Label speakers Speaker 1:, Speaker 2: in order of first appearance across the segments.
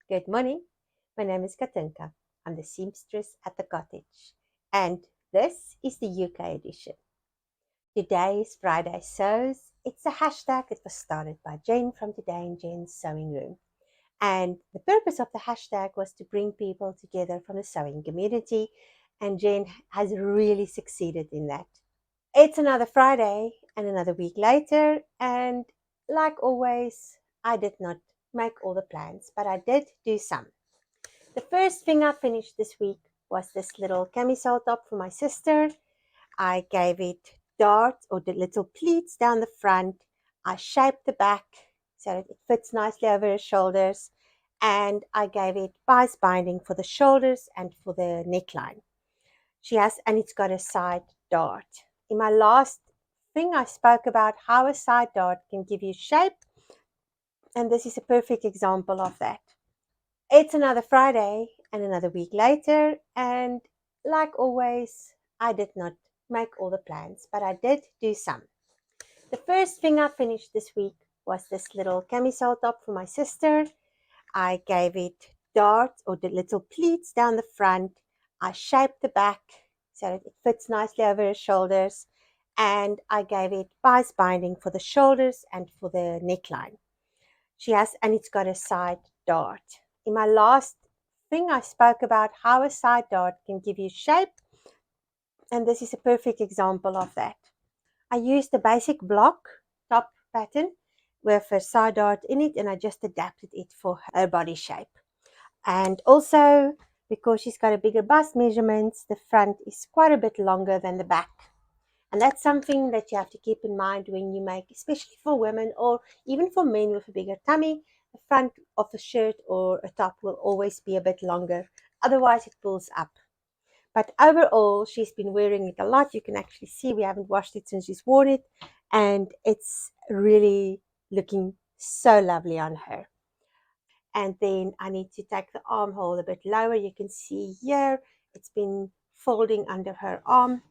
Speaker 1: Good morning. My name is Katinka. I'm the seamstress at the cottage, and this is the UK edition. Today is Friday Sews. It's a hashtag. It was started by Jen from Today in Jen's Sewing Room. And the purpose of the hashtag was to bring people together from the sewing community, and Jen has really succeeded in that. It's another Friday and another week later, and like always, I did not make all the plans, but I did do some. The first thing I finished this week was this little camisole top for my sister. I gave it darts or the little pleats down the front. I shaped the back so that it fits nicely over her shoulders. And I gave it bias binding for the shoulders and for the neckline. And it's got a side dart. In my last thing, I spoke about how a side dart can give you shape. And this is a perfect example of that. It's another Friday and another week later, and like always, I did not make all the plans, but I did do some. The first thing I finished this week was this little camisole top for my sister. I gave it darts or the little pleats down the front. I shaped the back so that it fits nicely over her shoulders, and I gave it bias binding for the shoulders and for the neckline. And it's got a side dart. In my last thing, I spoke about how a side dart can give you shape, and this is a perfect example of that. I used the basic block top pattern with a side dart in it, and I just adapted it for her body shape. And also, because she's got a bigger bust measurements, the front is quite a bit longer than the back. And that's something that you have to keep in mind when you make, especially for women or even for men with a bigger tummy. The front of a shirt or a top will always be a bit longer. Otherwise, it pulls up. But overall, she's been wearing it a lot. You can actually see we haven't washed it since she's worn it. And it's really looking so lovely on her. And then I need to take the armhole a bit lower. You can see here, it's been folding under her arm.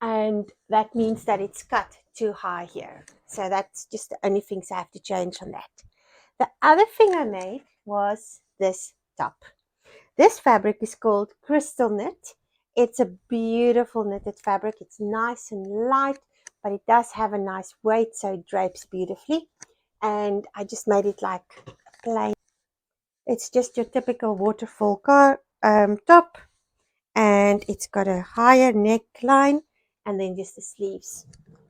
Speaker 1: And that means that it's cut too high here. So that's just the only things I have to change on that. The other thing I made was this top. This fabric is called Crystal Knit. It's a beautiful knitted fabric. It's nice and light, but it does have a nice weight, so it drapes beautifully. And I just made it like plain. It's just your typical waterfall top, and it's got a higher neckline and then just the sleeves.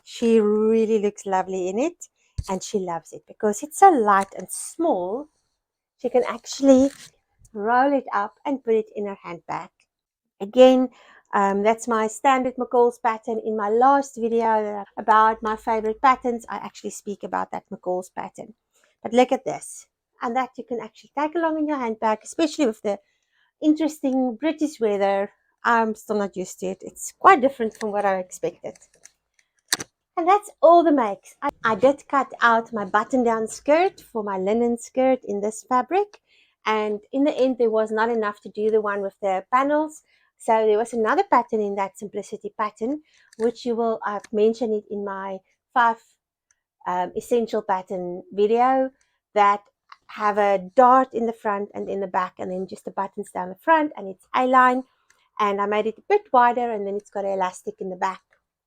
Speaker 1: She really looks lovely in it, and she loves it because it's so light and small. She can actually roll it up and put it in her handbag. Again, that's my standard McCall's pattern. In my last video about my favorite patterns, I actually speak about that McCall's pattern. But look at this. And that you can actually take along in your handbag, especially with the interesting British weather. I'm still not used to it. It's quite different from what I expected. And that's all the makes. I did cut out my button-down skirt for my linen skirt in this fabric. And in the end, there was not enough to do the one with the panels. So there was another pattern in that simplicity pattern, which I've mentioned it in my 5 essential pattern video, that have a dart in the front and in the back, and then just the buttons down the front, and it's A-line. And I made it a bit wider, and then it's got an elastic in the back.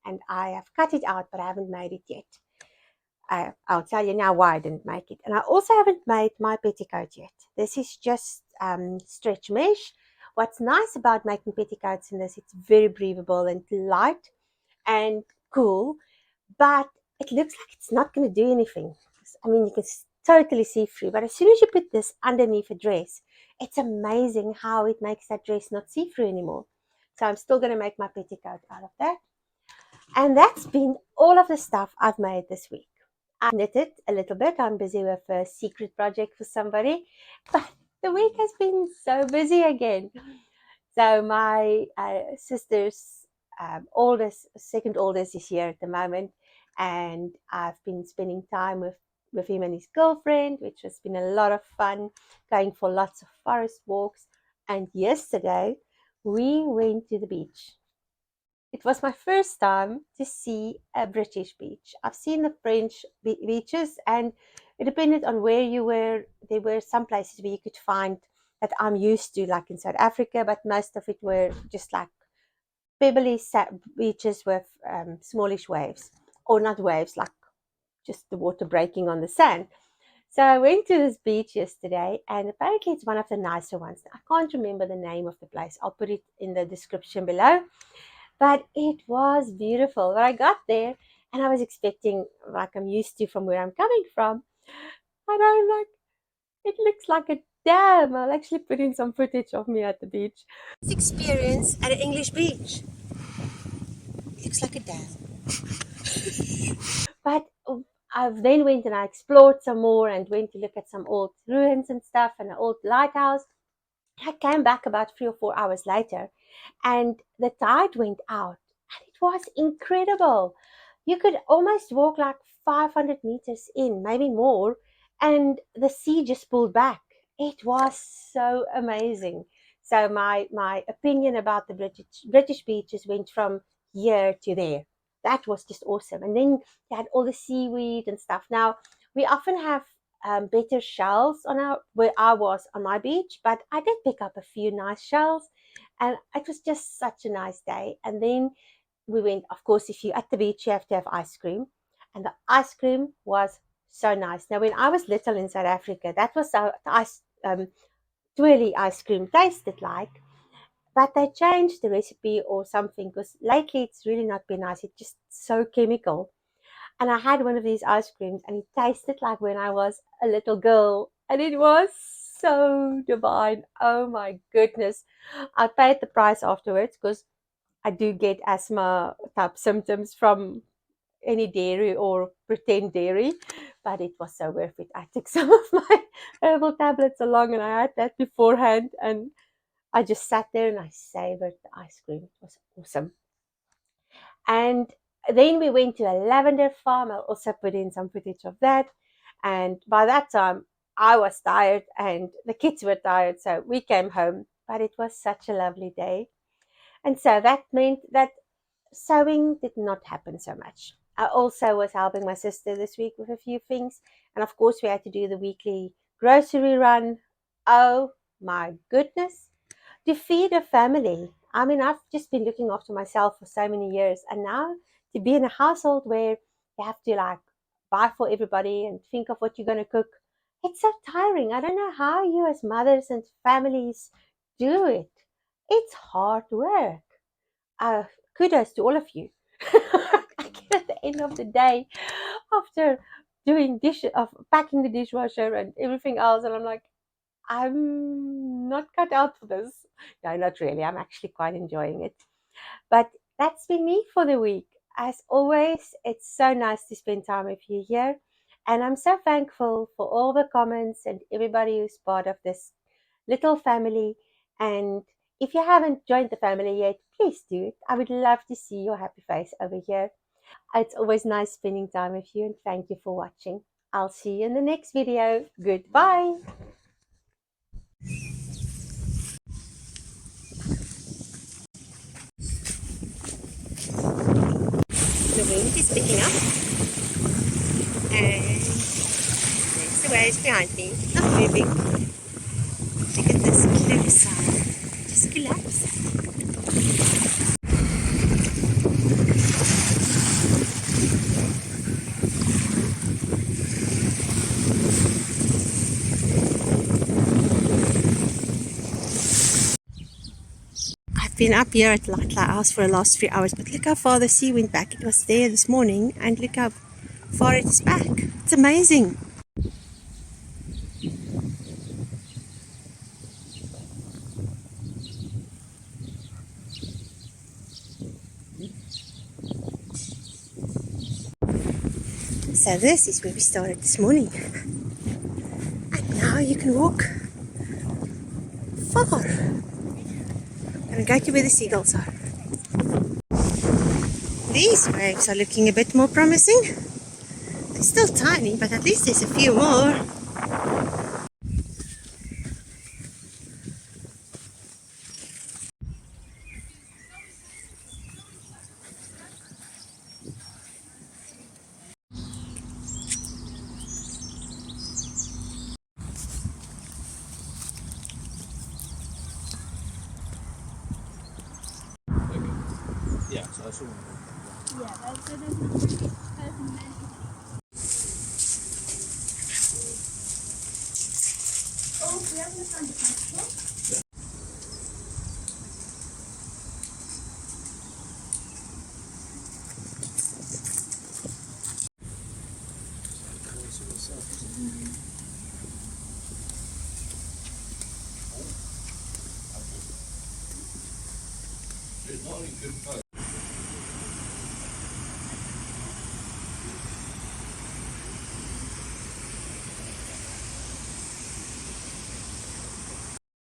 Speaker 1: And I have cut it out, but I haven't made it yet. I'll tell you now why I didn't make it. And I also haven't made my petticoat yet. This is just stretch mesh. What's nice about making petticoats in this, it's very breathable and light and cool, but it looks like it's not going to do anything. I mean, you can totally see through, but as soon as you put this underneath a dress, it's amazing how it makes that dress not see-through anymore. So I'm still going to make my petticoat out of that. And that's been all of the stuff I've made this week. I knitted a little bit. I'm busy with a secret project for somebody, but the week has been so busy again. So my sister's second oldest is here at the moment, and I've been spending time with him and his girlfriend, which has been a lot of fun, going for lots of forest walks. And yesterday we went to the beach. It was my first time to see a British beach. I've seen the French beaches, and it depended on where you were. There were some places where you could find that I'm used to, like in South Africa, but most of it were just like pebbly beaches with smallish waves, or not waves, like just the water breaking on the sand. So I went to this beach yesterday, and apparently it's one of the nicer ones. I can't remember the name of the place. I'll put it in the description below. But it was beautiful. When I got there, and I was expecting, like I'm used to from where I'm coming from, and I'm like, it looks like a dam. I'll actually put in some footage of me at the beach. This experience at an English beach. It looks like a dam. But I then went and I explored some more and went to look at some old ruins and stuff and an old lighthouse. I came back about 3 or 4 hours later, and the tide went out, and it was incredible. You could almost walk like 500 meters in, maybe more, and the sea just pulled back. It was so amazing. So my opinion about the British beaches went from here to there. That was just awesome. And then you had all the seaweed and stuff. Now we often have better shells on our where I was on my beach, but I did pick up a few nice shells, and it was just such a nice day. And then we went, of course, if you're at the beach, you have to have ice cream, and the ice cream was so nice. Now, when I was little in South Africa, that was how the twirly ice cream tasted like. But they changed the recipe or something, because lately it's really not been nice. It's just so chemical. And I had one of these ice creams, and it tasted like when I was a little girl, and it was so divine. Oh my goodness. I paid the price afterwards because I do get asthma type symptoms from any dairy or pretend dairy, but it was so worth it. I took some of my herbal tablets along, and I had that beforehand, and I just sat there and I savored the ice cream. It was awesome. And then we went to a lavender farm. I'll also put in some footage of that. And by that time, I was tired and the kids were tired. So we came home. But it was such a lovely day. And so that meant that sewing did not happen so much. I also was helping my sister this week with a few things. And of course, we had to do the weekly grocery run. Oh my goodness, to feed a family. I mean, I've just been looking after myself for so many years, and now to be in a household where you have to like buy for everybody and think of what you're going to cook, it's so tiring. I don't know how you, as mothers and families, do it. It's hard work. Uh, Kudos to all of you. I get at the end of the day, after doing of packing the dishwasher and everything else, and I'm like, I'm not cut out for this. No, not really. I'm actually quite enjoying it. But that's been me for the week. As always, it's so nice to spend time with you here. And I'm so thankful for all the comments and everybody who's part of this little family. And if you haven't joined the family yet, please do it. I would love to see your happy face over here. It's always nice spending time with you, and thank you for watching. I'll see you in the next video. Goodbye. The wind is picking up, and there's the waves behind me, not moving. Look at this cliffside, just collapsed. I've been up here at Lighthouse for the last 3 hours, but look how far the sea went back. It was there this morning, and look how far it is back. It's amazing. So this is where we started this morning. And now you can walk far. I'm going to go to where the seagulls are. These waves are looking a bit more promising. They're still tiny, but at least there's a few more.
Speaker 2: Yeah, that's it. That's meant. Oh, we haven't found the passport.
Speaker 3: It's not in good